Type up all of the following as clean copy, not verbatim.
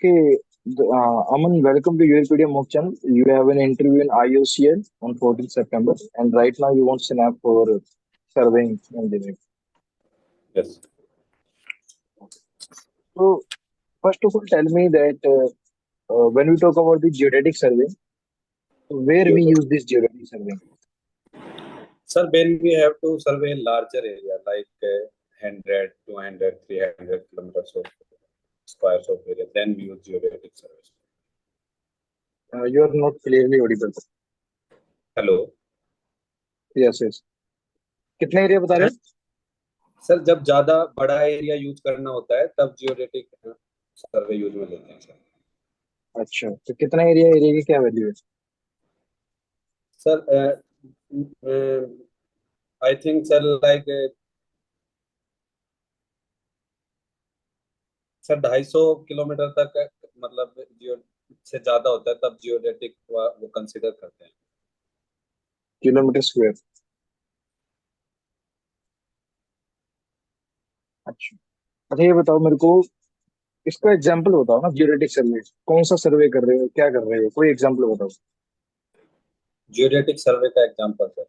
Okay, Aman, welcome to YourPedia mock channel. You have an interview in IOCL on 14th September, and right now you want Snap for surveying engineering. Yes. So, first of all, tell me that when we talk about the geodetic survey, where we use this geodetic survey? Sir, when we have to survey a larger area like 100, 200, 300 kilometers of squares of area, then we use geodetic survey. You are not clearly audible. Hello Yes, yes. कितना area बता रहे हैं? Sir, जब ज्यादा बड़ा area use करना होता है तब जियोडेटिक सर्वे यूज में लेते हैं सर। अच्छा, तो कितना एरिया की क्या वैल्यू है? Sir I think sir like sir 250 kilometre तक, मतलब जियो से ज्यादा होता है तब जियोडेटिक वो कंसिडर करते हैं। Kilometre square. अच्छा अच्छा, ये बताओ मेरे को, इसका एग्जाम्पल बताओ ना। जियोडेटिक सर्वे कौन सा सर्वे कर रहे हो, क्या कर रहे हो, कोई एग्जाम्पल बताओ। जियोडेटिक सर्वे का एग्जांपल सर,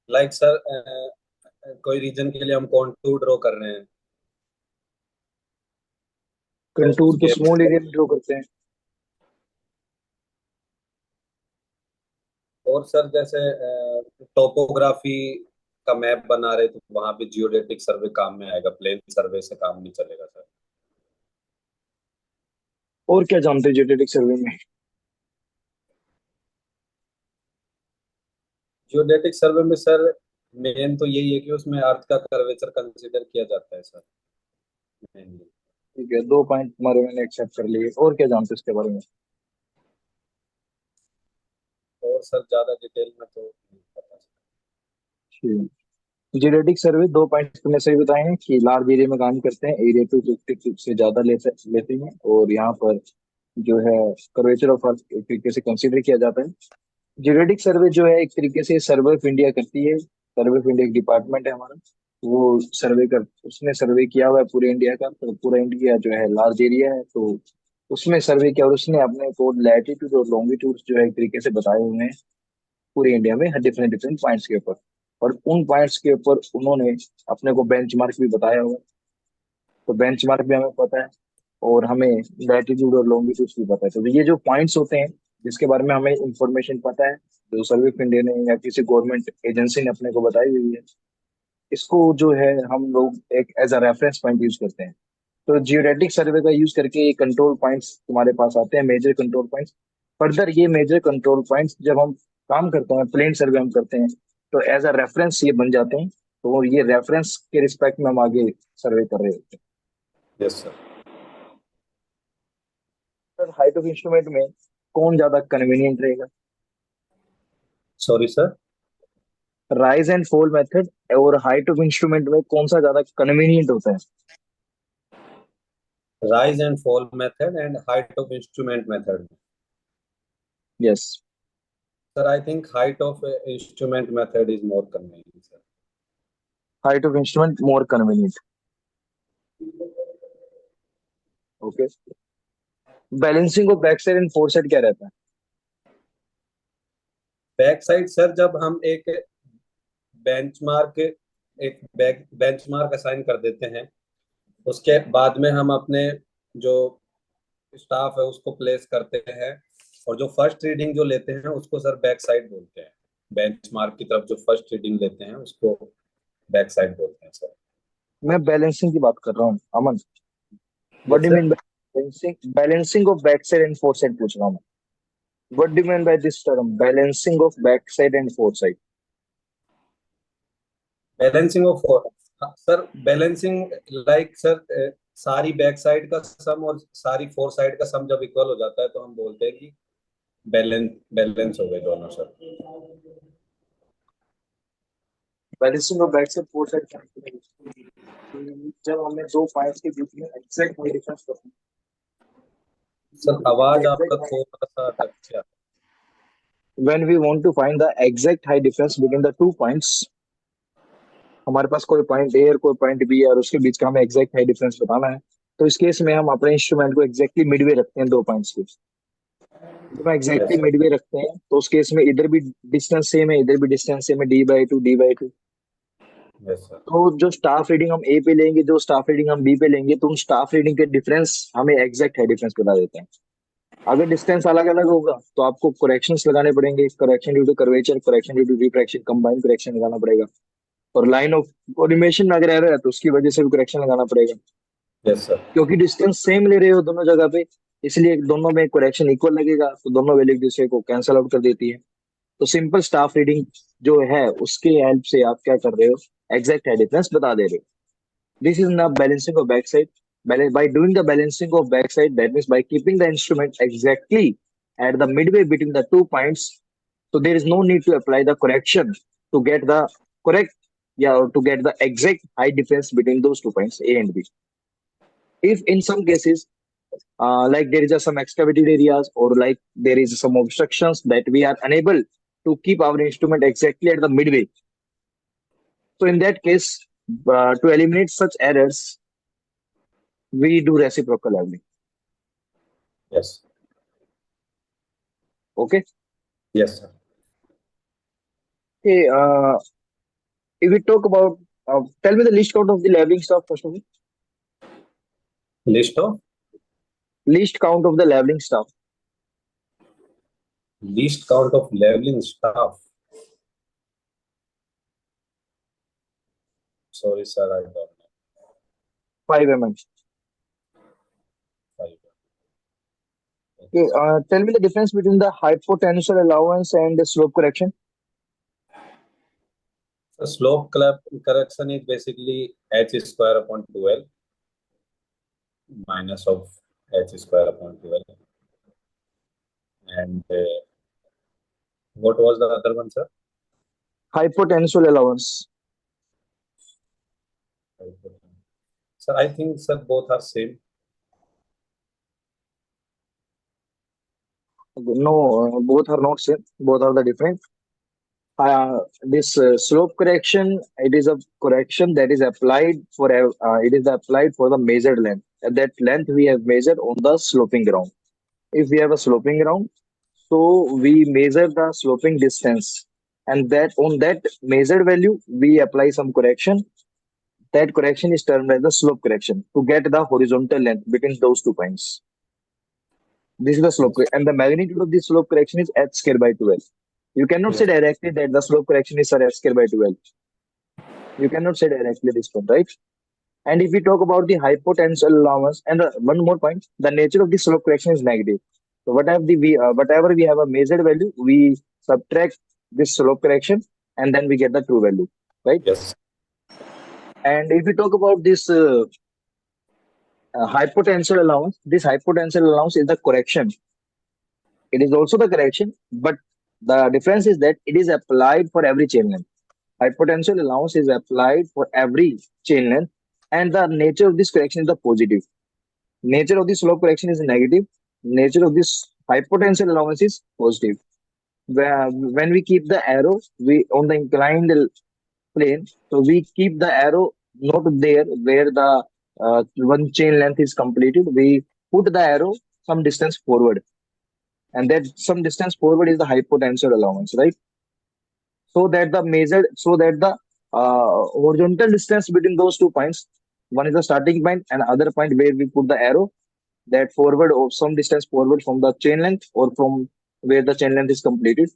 लाइक सर कोई रीजन के लिए हम कॉन्टूर ड्रॉ कर रहे हैं तो कंटूर तो उसके स्मॉल एरिया में ड्रॉ करते हैं। और सर जैसे टोपोग्राफी का मैप बना रहे तो वहां पे जियोडेटिक सर्वे काम में आएगा, प्लेन सर्वे से काम नहीं चलेगा सर। और क्या जानते हो जियोडेटिक सर्वे में? जियोडेटिक सर्वे में सर मेन तो यही है कि उसमें अर्थ का कर्वेचर कंसीडर किया जाता है सर मेनली। ठीक है, 2 पॉइंट तुम्हारे मैंने एक्सेप्ट कर लिए। और क्या जानते हो इसके बारे में? और सर ज्यादा डिटेल में तो नहीं पता सर। ठीक। जियोडेटिक सर्वे 2 पॉइंट तुमने सही बताए हैं कि लार्ज एरिया में काम करते हैं, एरिया 250 से ज्यादा लेते हैं, और यहाँ पर जो है कर्वेचर ऑफ अर्थ एक तरीके से कंसीडर किया जाता है। जियोडेटिक सर्वे जो है एक तरीके से सर्वे ऑफ इंडिया करती है। सर्वे ऑफ इंडिया एक डिपार्टमेंट है हमारा, वो सर्वे कर उसने सर्वे किया हुआ है पूरे इंडिया का। तो पूरा इंडिया जो है लार्ज एरिया है, तो उसमें सर्वे किया और उसने अपने को लैटिट्यूड और लॉन्गिट्यूड जो है एक तरीके से बताए हुए हैं पूरे इंडिया में डिफरेंट डिफरेंट पॉइंट्स के ऊपर। और उन पॉइंट्स के ऊपर उन्होंने अपने को बेंचमार्क भी बताया हुआ है। तो बेंचमार्क भी हमें पता है, और हमें लैटिट्यूड और लॉन्गिट्यूड भी पता है। तो ये जो पॉइंट्स होते हैं जिसके बारे में हमें इंफॉर्मेशन पता है, जो सर्वे ऑफ इंडिया ने या किसी गवर्नमेंट एजेंसी ने अपने को बताई हुई है, इसको जो है हम लोग एक as a reference point use करते हैं। तो जियोडेटिक सर्वे का यूज करके ये कंट्रोल पॉइंट्स तुम्हारे पास आते हैं, मेजर कंट्रोल पॉइंट्स। फर्दर ये मेजर कंट्रोल पॉइंट्स जब हम काम करते हैं, प्लेन सर्वे हम करते हैं, तो एज अ रेफरेंस ये बन जाते हैं। तो ये रेफरेंस के रिस्पेक्ट में हम आगे सर्वे कर रहे होते हैं। Yes sir. Sir, height of instrument में कौन ज्यादा कन्वीनियंट रहेगा? Sorry sir. Rise and fall method और हाइट ऑफ इंस्ट्रूमेंट में कौन सा ज्यादा कन्वीनियंट होता है? Rise and fall method and height of instrument method. Yes. Sir I think height of instrument method is more convenient sir. Height of instrument more convenient. Okay. Balancing of back sight and fore side क्या रहता है? Back side sir, जब हम एक benchmark assign कर देते हैं, उसके बाद में हम अपने जो स्टाफ है उसको प्लेस करते हैं, और जो फर्स्ट रीडिंग जो लेते हैं उसको सर बैक साइड बोलते हैं। बेंचमार्क की तरफ जो फर्स्ट रीडिंग लेते हैं उसको बैक साइड बोलते हैं सर। मैं बैलेंसिंग की बात कर रहा हूँ, Aman. What yes do you mean sir. By balancing? Balancing of back sight and fore sight पूछ रहा हूँ मैं। What do you mean by this term, balancing of back sight and fore sight? Balancing of fore, sir balancing like sir सारी back sight का sum और सारी four side का सम जब इक्वल हो जाता है तो हम बोलते हैं कि बैलेंस हो गए दोनों sir. Balancing of back side four side जब हमें दो पॉइंट्स के बीच में एग्जैक्ट डिफरेंस करना सर आवाज आपका है, थोड़ा सा अटक गया। when we want to find the exact height difference between the 2 points, हमारे पास कोई पॉइंट ए और कोई पॉइंट बी है और उसके बीच का हमें एग्जैक्ट हाइट डिफरेंस बताना है। तो इस केस में हम अपने इंस्ट्रूमेंट को एग्जैक्टली मिडवे रखते हैं 2 पॉइंट्स के। जब हम एग्जैक्टली Yes, sir. मिडवे रखते हैं तो उस केस में इधर भी डिस्टेंस सेम है, इधर भी डिस्टेंस सेम है, d/2 Yes, sir. तो जो स्टाफ रीडिंग हम ए पे लेंगे, जो स्टाफ रीडिंग हम बी पे लेंगे, तो उन स्टाफ रीडिंग के डिफरेंस हमें एग्जैक्ट है डिफरेंस बता देते हैं। अगर डिस्टेंस अलग अलग होगा तो आपको करेक्शंस लगाने पड़ेंगे, correction due to curvature, correction due to refraction, combined correction लगाना पड़ेगा। और लाइन ऑफ कोऑर्डिनेशन अगर एरर है तो उसकी वजह से भी करेक्शन लगाना पड़ेगा, Yes, sir. क्योंकि डिस्टेंस सेम ले रहे हो दोनों जगह पे, इसलिए दोनों में करेक्शन इक्वल लगेगा, तो दोनों वैल्यू एक दूसरे को कैंसिल आउट कर देती है। तो सिंपल स्टाफ रीडिंग जो है उसके हेल्प से आप क्या कर रहे हो, एग्जैक्ट है डिफरेंस बता दे रहे हो। This is not balancing of backside. By doing the balancing of backside, that means by keeping the instrument exactly at the midway between the 2 points, so there is no need to apply the correction to get the correct, yeah, or to get the exact height difference between those 2 points A and B. If in some cases, like there is some excavated areas or like there is some obstructions that we are unable to keep our instrument exactly at the midway, so in that case, to eliminate such errors, we do reciprocal leveling. Yes. Okay. Yes, sir. Okay. If we talk about, tell me the least count of the leveling staff first of all. List of Least count of the leveling staff. least count of leveling staff. Sorry, sir, I don't know. 5 mm. Five. Okay. Tell me the difference between the hypotensial allowance and the slope correction. So slope correction is basically h square upon 12 minus of h square upon 12. And what was the other one, sir? Hypotensial allowance. Sir, I think, sir, both are same. No, both are not same. Both are the different. This slope correction, it is a correction that is applied for it is applied for the measured length. At that length we have measured on the sloping ground. If we have a sloping ground, so we measure the sloping distance, and that on that measured value we apply some correction. That correction is termed as the slope correction to get the horizontal length between those 2 points. This is the slope, and the magnitude of this slope correction is h square by 12. You cannot say directly that the slope correction is h square by 12. You cannot say directly this one, right? And if we talk about the hypotensial allowance, and one more point, the nature of the slope correction is negative. So whatever we have a measured value, we subtract this slope correction, and then we get the true value, right? Yes. And if we talk about this hypotensial allowance, this hypotensial allowance is the correction. It is also the correction, but the difference is that it is applied for every chain length. Hypotensial allowance is applied for every chain length, and the nature of this correction is the positive. Nature of the slope correction is negative. Nature of this hypotensial allowance is positive. When we keep the arrow we on the inclined plane, so we keep the arrow not there where the one chain length is completed. We put the arrow some distance forward, and that some distance forward is the hypotensial allowance, right? So that the horizontal distance between those 2 points, one is the starting point and other point where we put the arrow, that forward or some distance forward from the chain length or from where the chain length is completed.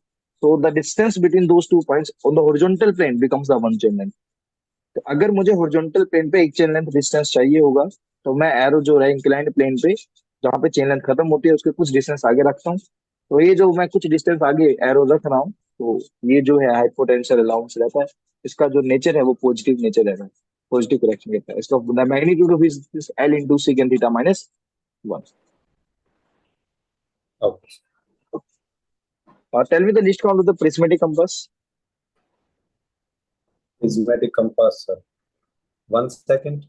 So the distance between those 2 points on the horizontal plane becomes the one chain length. तो अगर मुझे horizontal plane पे एक chain length distance चाहिए होगा, तो मैं arrow जो है इंक्लाइंड प्लेन पे जहाँ पे चेन लेंथ खत्म होती है उसके कुछ डिस्टेंस आगे रखता हूँ। तो ये जो मैं कुछ डिस्टेंस आगे एरो रख रहा हूँ, तो ये जो है हाइपोटेंशियल अलाउंस रहता है। इसका जो नेचर है वो पॉजिटिव नेचर रहता है, पॉजिटिव करेक्शन रहता है। इसका the magnitude of is L into second theta minus 1। Okay. Tell me the least count of the prismatic compass. Prismatic compass, sir. 1 second.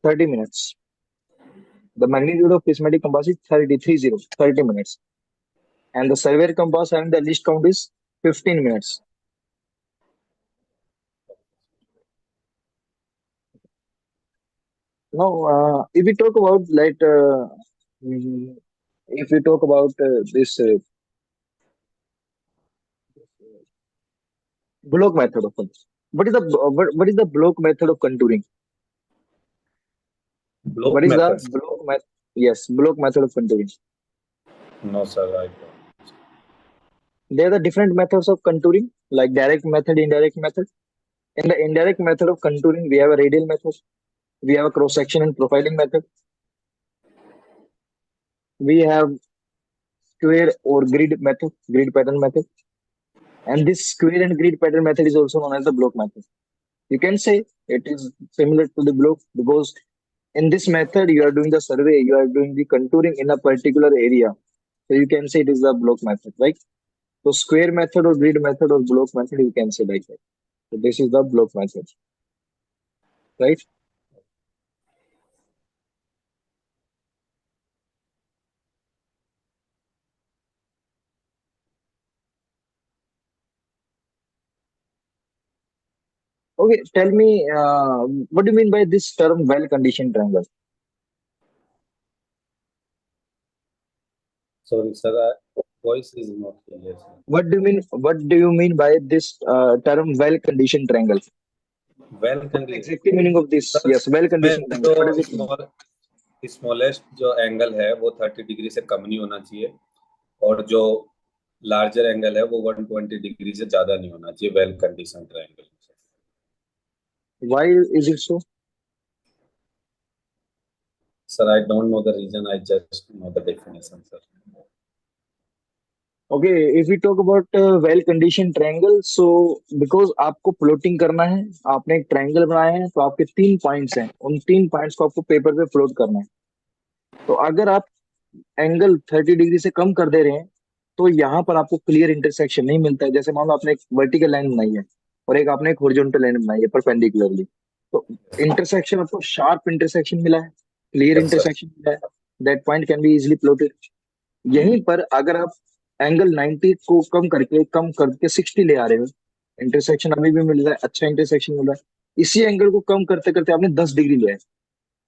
30 minutes. The magnitude of prismatic compass is 30 minutes. And the surveyor compass having the least count is 15 minutes. . Now, if we talk about mm, if we talk about this block method of contouring, what is the block method of contouring? What Block is the methods? block method? Yes, block method of contouring. No, sir, I don't. There are the different methods of contouring, like direct method, indirect method. In the indirect method of contouring, we have a radial method, we have a cross section and profiling method, we have square or grid method, grid pattern method, and this square and grid pattern method is also known as the block method. You can say it is similar to the block because in this method you are doing the survey, you are doing the contouring in a particular area. So you can say it is the block method, right? So square method or grid method or block method, you can say like that. So this is the block method, right? Okay, tell me, what do you mean by this term well-conditioned triangle? Sorry, sir, voice is not clear, sir. What do you mean? What do you mean by this term well-conditioned triangle? Well What is the condition, exact meaning of this? Sir Yes, इसमें well-conditioned triangle. जो What does it mean? Small smallest जो angle है वो 30 degree से कम नहीं होना चाहिए, और जो लार्जर एंगल है वो 120 डिग्री से ज्यादा नहीं होना चाहिए well condition triangle. Why is it so? Sir I don't know the reason, I just know the definition sir. Okay, if we talk about well-conditioned triangle, so because आपको plotting करना है, आपने एक ट्रायंगल बनाया है, तो आपके 3 पॉइंट्स हैं, उन 3 पॉइंट्स को आपको पेपर पे प्लॉट करना है। तो अगर आप एंगल 30 डिग्री से कम कर दे रहे हैं, तो यहाँ पर आपको क्लियर इंटरसेक्शन नहीं मिलता है। जैसे मान लो आपने एक वर्टिकल लाइन बनाई है और एक आपने एक हॉरिजॉन्टल लाइन बनाई है परपेंडिकुलरली, तो इंटरसेक्शन आपको शार्प इंटरसेक्शन मिला है, क्लियर यस सर। इंटरसेक्शन मिला है, that point can be easily plotted. यहीं पर अगर आप एंगल 90 को कम करके 60 ले आ रहे हो, इंटरसेक्शन अभी भी मिल रहा है, अच्छा इंटरसेक्शन मिल रहा है। इसी एंगल को कम करते करते आपने 10 डिग्री लिया है।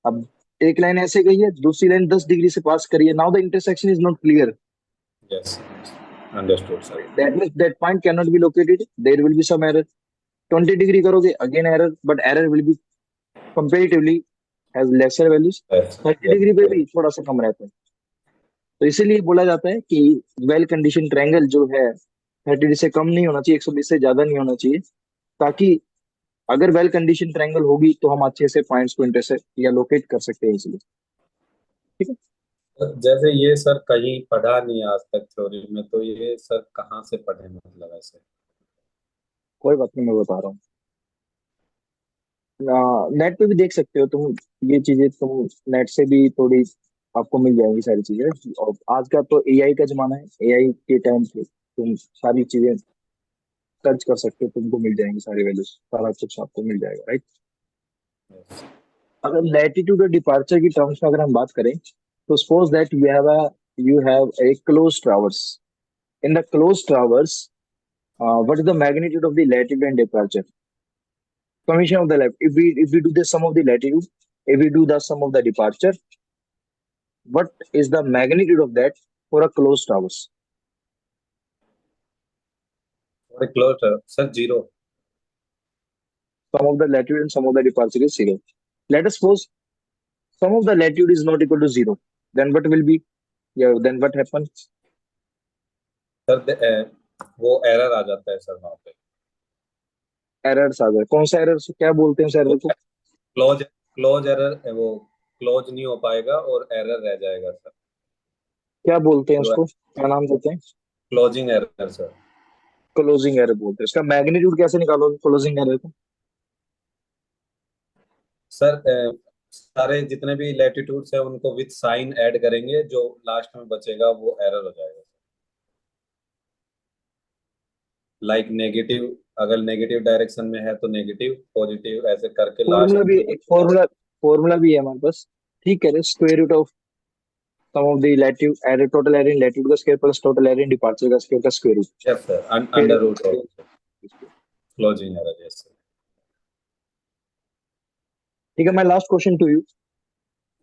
अब एक लाइन ऐसे गई है, दूसरी लाइन 10 डिग्री से पास करी है, now the intersection is not clear. Yes, understood sir. That means that point cannot be located. There will be some error. 20 degree करोगे again error, but error will be comparatively has lesser values. Yes 30 degree पे yes. भी थोड़ा सा कम रहता है। तो इसीलिए बोला जाता है कि वेल कंडीशन ट्रायंगल जो है 30 से कम नहीं होना चाहिए, 120 से ज्यादा नहीं होना चाहिए, ताकि अगर वेल कंडीशन ट्रायंगल होगी तो हम अच्छे से पॉइंट्स को इंटरसेक्ट या लोकेट कर सकते हैं इसलिए। ठीक है, जैसे ये सर कहीं पढ़ा नहीं आज तक थ्योरी में, तो ये सर कहाँ से पढ़े, मतलब ऐसे? कोई बात नहीं, मैं बता रहा हूँ। नेट पे भी देख सकते हो तुम, ये चीजें तुम नेट से भी थोड़ी आपको मिल जाएंगी सारी चीजें। और आज का तो एआई का जमाना है, एआई के टाइम पे तुम सारी चीजें सर्च कर सकते हो, तुमको मिल जाएंगी सारी वैल्यूज, सारा कुछ आपको मिल जाएगा, राइट? अगर लैटिट्यूड और डिपार्चर की टर्म्स में अगर हम बात करें, तो suppose that you have a close traverse. In the close traverse, what is the magnitude of the latitude and departure? Summation of the left. If we do the sum of the latitude, if we do the sum of the departure, what is the magnitude of that for a closed towers? थोड़े close sir, zero. Sum of the latitude and sum of the departure is zero. Let us suppose sum of the latitude is not equal to zero. Then what will be? Yeah. Then what happens? Sir वो error आ जाता है sir वहाँ पे। Errors आ जाए। कौन सा error, क्या बोलते हैं उस वो एरर को? क्लोज क्लोज एरर, वो क्लोज नहीं हो पाएगा और एरर रह जाएगा सर। क्या बोलते हैं उसको, क्या नाम देते हैं? Closing error sir. Closing error बोलते हैं। इसका मैग्नीट्यूड कैसे निकालोगे क्लोजिंग एरर का? सर सारे जितने भी लैटिट्यूड्स है उनको विथ साइन ऐड करेंगे, जो लास्ट में बचेगा वो एरर हो जाएगा। लाइक नेगेटिव, अगर नेगेटिव डायरेक्शन में है तो नेगेटिव, पॉजिटिव, ऐसे करके फॉर्मूला लास्ट भी, में जो एक फॉर्मूला भी है हमारे पास। ठीक है, square root of sum of the latitude error, total error in latitude का square plus total error in departure का स्क्वायर का स्क्वायर रूट। यस सर, फिर under root of closing error. Yes sir. ठीक है, मैं last question to you.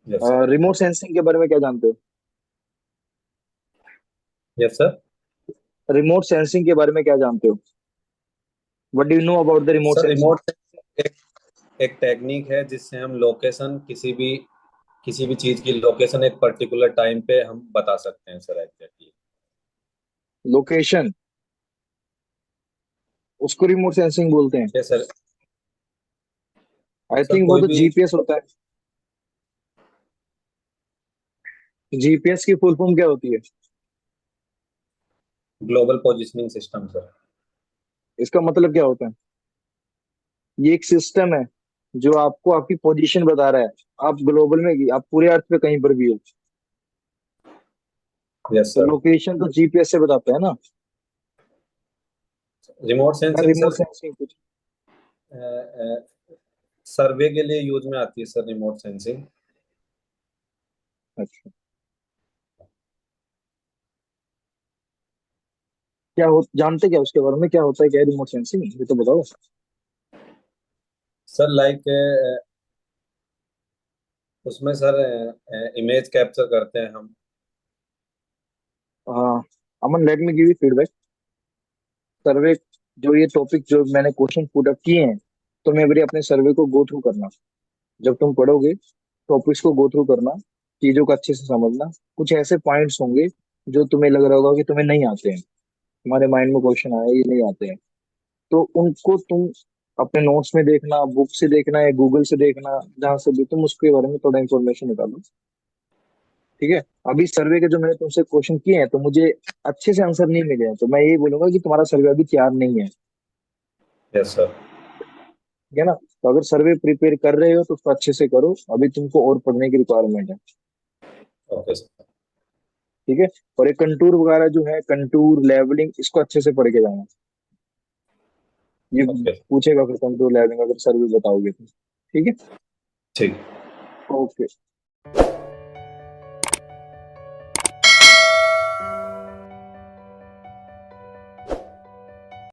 Yes sir. Remote sensing के बारे में क्या जानते हो? Yes sir. रिमोट सेंसिंग के बारे में क्या जानते हो? What do you know about the remote sir sensing? Remote एक एक टेक्निक है जिससे हम लोकेशन, किसी भी चीज की लोकेशन एक पर्टिकुलर टाइम पे हम बता सकते हैं सर, एग्जैक्टली। लोकेशन, उसको रिमोट सेंसिंग बोलते हैं। Yes sir. I sir think वो कोई तो भी जीपीएस होता है। जीपीएस की फुल फॉर्म क्या होती है? Global positioning system sir. इसका मतलब क्या होता है? ये एक सिस्टम है जो आपको आपकी पोजीशन बता रहा है। आप ग्लोबल में, आप पूरे अर्थ पे कहीं पर भी हो, यस तो सर। लोकेशन तो जीपीएस से बताता है ना। रिमोट मैं सेंसिंग रिमोट सर सेंसिंग कुछ। सर्वे के लिए यूज में आती है सर, रिमोट सेंसिंग। अच्छा, क्या हो जानते क्या उसके बारे में, क्या होता है, क्या रिमोट सेंसिंग, ये तो बताओ। सर लाइक उसमें सर इमेज कैप्चर करते हैं हम। हाँ, Aman let me give you feedback. Survey, जो ये टॉपिक जो मैंने क्वेश्चन पुट अप किए हैं, तो मैं मेरे अपने सर्वे को गो थ्रू करना। जब तुम पढ़ोगे टॉपिक्स को गो थ्रू करना, चीजों को अच्छे से समझना। कुछ ऐसे पॉइंट्स होंगे जो तुम्हें लग रहा होगा कि तुम्हें नहीं आते हैं, तुम्हारे माइंड में क्वेश्चन आया ये नहीं आते हैं, तो उनको तुम अपने नोट्स में देखना, बुक से देखना या गूगल से देखना, जहां से भी तुम उसके बारे में थोड़ा इन्फॉर्मेशन निकालो। ठीक है? अभी सर्वे के जो मैंने तुमसे क्वेश्चन किए हैं तो मुझे अच्छे से आंसर नहीं मिले हैं, तो मैं यही बोलूंगा कि तुम्हारा सर्वे अभी तैयार नहीं है। Yes sir. ठीक है ना? तो अगर सर्वे प्रिपेयर कर रहे हो तो उसको अच्छे से करो, अभी तुमको और पढ़ने की रिक्वायरमेंट है। Okay sir. ठीक है? और ये कंटूर वगैरह जो है, कंटूर लेवलिंग, इसको अच्छे से पढ़ के जाना। ये ओके। पूछेगा फिर कंटूर लेवलिंग अगर सर्वे बताओगे तो। ठीक है? ठीक। ओके।